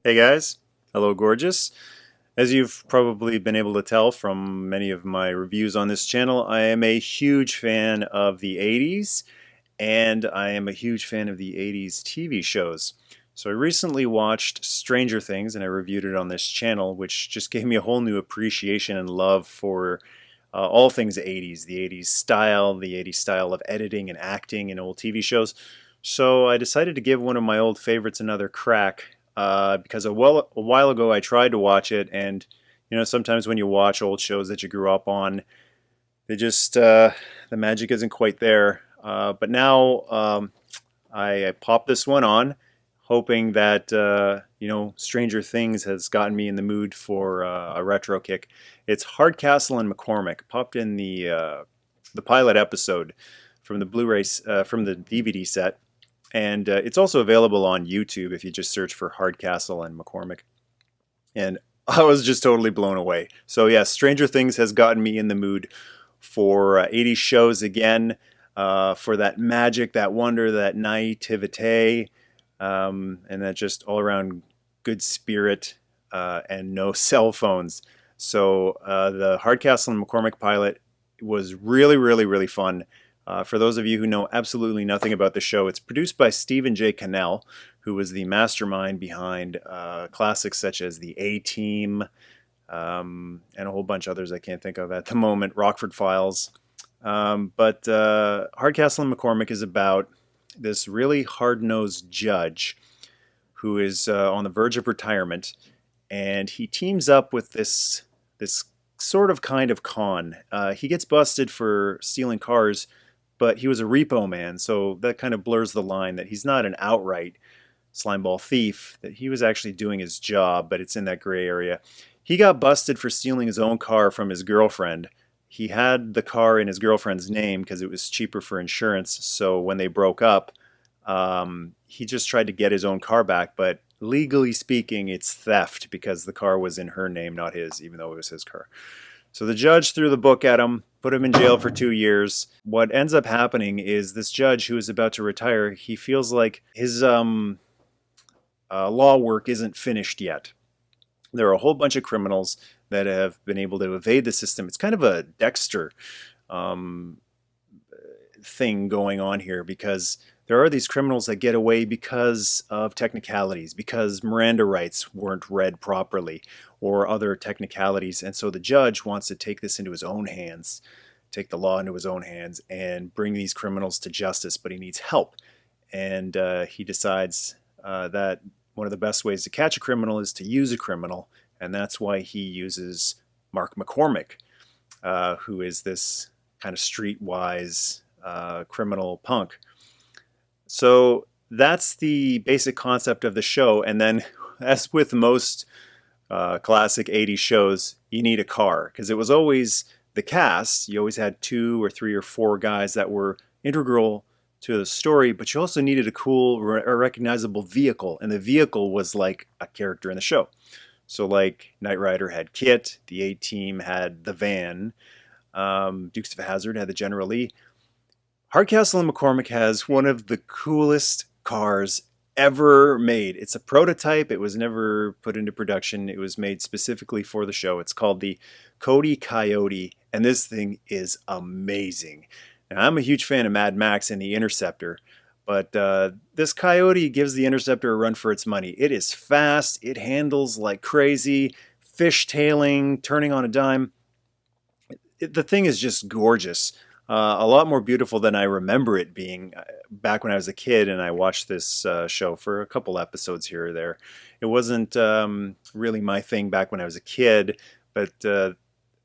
Hey guys, hello gorgeous. As you've probably been able to tell from many of my reviews on this channel, I am a huge fan of the 80s and I am a huge fan of the 80s TV shows. So I recently watched Stranger Things and I reviewed it on this channel, which just gave me a whole new appreciation and love for all things 80s, the 80s style of editing and acting in old TV shows. So I decided to give one of my old favorites another crack because a while ago I tried to watch it, and sometimes when you watch old shows that you grew up on, they just the magic isn't quite there. But now I popped this one on, hoping that Stranger Things has gotten me in the mood for a retro kick. It's Hardcastle and McCormick. Popped in the pilot episode from the Blu-ray from the DVD set. And it's also available on YouTube if you just search for Hardcastle and McCormick. And I was just totally blown away. So yeah, Stranger Things has gotten me in the mood for 80s shows again, for that magic, that wonder, that naivete, and that just all-around good spirit, and no cell phones. So the Hardcastle and McCormick pilot was really fun. For those of you who know absolutely nothing about the show, it's produced by Stephen J. Cannell, who was the mastermind behind classics such as The A-Team, and a whole bunch others I can't think of at the moment, Rockford Files. But Hardcastle and McCormick is about this really hard-nosed judge who is on the verge of retirement, and he teams up with this sort of kind of con. He gets busted for stealing cars, but he was a repo man, so that kind of blurs the line that he's not an outright slimeball thief, that he was actually doing his job, but it's in that gray area. He got busted for stealing his own car from his girlfriend. He had the car in his girlfriend's name because it was cheaper for insurance, so when they broke up, he just tried to get his own car back, but legally speaking, it's theft because the car was in her name, not his, even though it was his car. So the judge threw the book at him, put him in jail for 2 years. What ends up happening is this judge who is about to retire, he feels like his law work isn't finished yet. There are a whole bunch of criminals that have been able to evade the system. It's kind of a Dexter thing going on here, because there are these criminals that get away because of technicalities, because Miranda rights weren't read properly, or other technicalities. And so the judge wants to take this into his own hands, take the law into his own hands, and bring these criminals to justice, but he needs help. And he decides that one of the best ways to catch a criminal is to use a criminal, and that's why he uses Mark McCormick, who is this kind of streetwise criminal punk. So that's the basic concept of the show. And then, as with most classic 80s shows, you need a car, because it was always the cast. You always had 2 or 3 or 4 guys that were integral to the story, but you also needed a cool or recognizable vehicle, and the vehicle was like a character in the show. So like Knight Rider had Kit, the A-Team had the van, Dukes of Hazzard had the General Lee. Hardcastle and McCormick has one of the coolest cars ever made. It's a prototype. It was never put into production. It was made specifically for the show. It's called the Cody Coyote, and this thing is amazing. Now, I'm a huge fan of Mad Max and the Interceptor, but this Coyote gives the Interceptor a run for its money. It is fast. It handles like crazy, fishtailing, turning on a dime. The thing is just gorgeous. A lot more beautiful than I remember it being back when I was a kid and I watched this show for a couple episodes here or there. It wasn't really my thing back when I was a kid, but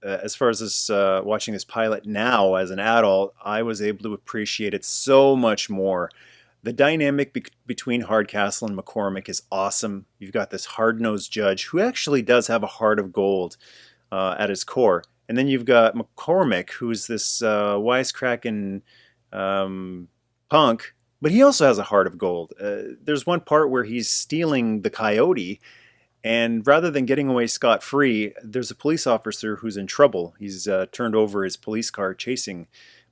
as far as this watching this pilot now as an adult, I was able to appreciate it so much more. The dynamic between Hardcastle and McCormick is awesome. You've got this hard-nosed judge who actually does have a heart of gold at his core. And then you've got McCormick, who's this wisecracking punk, but he also has a heart of gold. There's one part where he's stealing the coyote, and rather than getting away scot-free, there's a police officer who's in trouble. He's turned over his police car chasing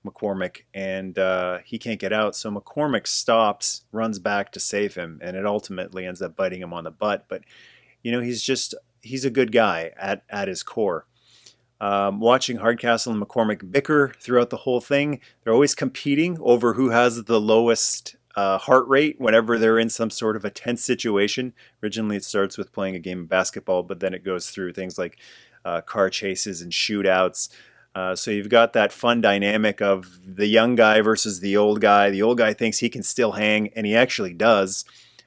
McCormick, and he can't get out. So McCormick stops, runs back to save him, and it ultimately ends up biting him on the butt. But he's a good guy at his core. Watching Hardcastle and McCormick bicker throughout the whole thing, they're always competing over who has the lowest heart rate whenever they're in some sort of a tense situation. Originally it starts with playing a game of basketball, but then it goes through things like car chases and shootouts. So you've got that fun dynamic of the young guy versus the old guy. The old guy thinks he can still hang, and he actually does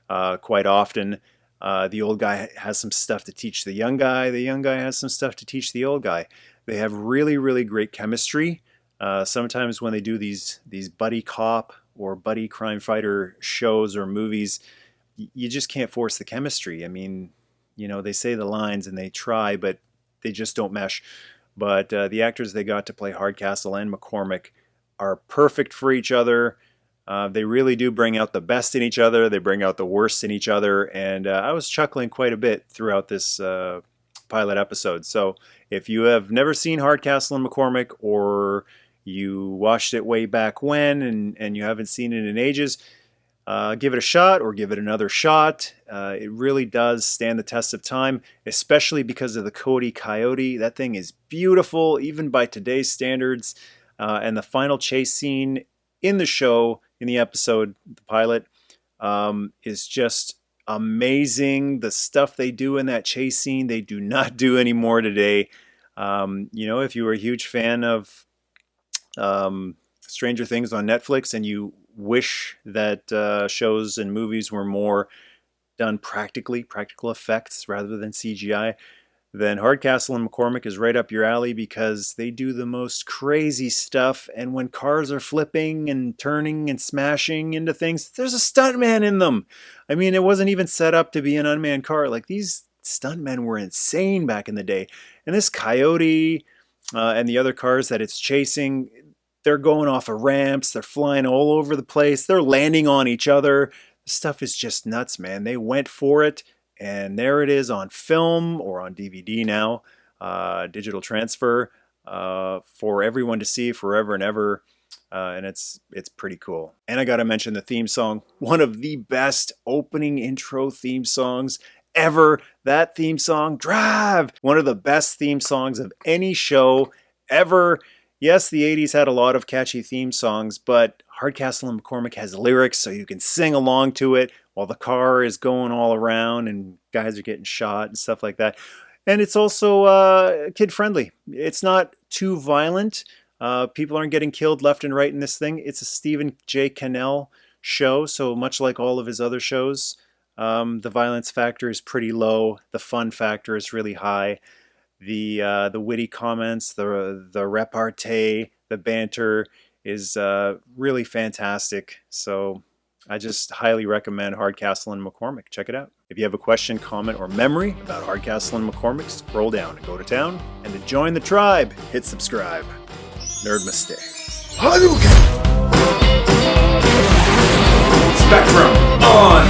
quite often. The old guy has some stuff to teach the young guy. The young guy has some stuff to teach the old guy. They have really, really great chemistry. Sometimes when they do these buddy cop or buddy crime fighter shows or movies, you just can't force the chemistry. I mean, they say the lines and they try, but they just don't mesh. But the actors they got to play Hardcastle and McCormick are perfect for each other. They really do bring out the best in each other. They bring out the worst in each other. And I was chuckling quite a bit throughout this pilot episode. So if you have never seen Hardcastle and McCormick, or you watched it way back when and you haven't seen it in ages, give it a shot, or give it another shot. It really does stand the test of time, especially because of the Cody Coyote. That thing is beautiful, even by today's standards. And the final chase scene in the show, in the episode, the pilot, is just amazing. The stuff they do in that chase scene, they do not do anymore today. If you were a huge fan of Stranger Things on Netflix and you wish that shows and movies were more done practical effects rather than CGI, then Hardcastle and McCormick is right up your alley, because they do the most crazy stuff. And when cars are flipping and turning and smashing into things, there's a stuntman in them. I mean, it wasn't even set up to be an unmanned car. Like, these stuntmen were insane back in the day. And this Coyote and the other cars that it's chasing, they're going off of ramps, they're flying all over the place, they're landing on each other. This stuff is just nuts, man. They went for it, and there it is on film or on DVD now, digital transfer, for everyone to see forever and ever. And it's pretty cool. And I gotta mention the theme song, one of the best opening intro theme songs ever. That theme song, Drive, one of the best theme songs of any show ever. Yes, the 80s had a lot of catchy theme songs, but Hardcastle and McCormick has lyrics, so you can sing along to it while the car is going all around and guys are getting shot and stuff like that. And it's also kid-friendly. It's not too violent. People aren't getting killed left and right in this thing. It's a Stephen J. Cannell show, so much like all of his other shows, the violence factor is pretty low. The fun factor is really high. The witty comments, the repartee, the banter is really fantastic. So I just highly recommend Hardcastle and McCormick. Check it out. If you have a question, comment, or memory about Hardcastle and McCormick, scroll down and go to town. And to join the tribe, hit subscribe. Nerdmaste. Hadouken! Spectrum on!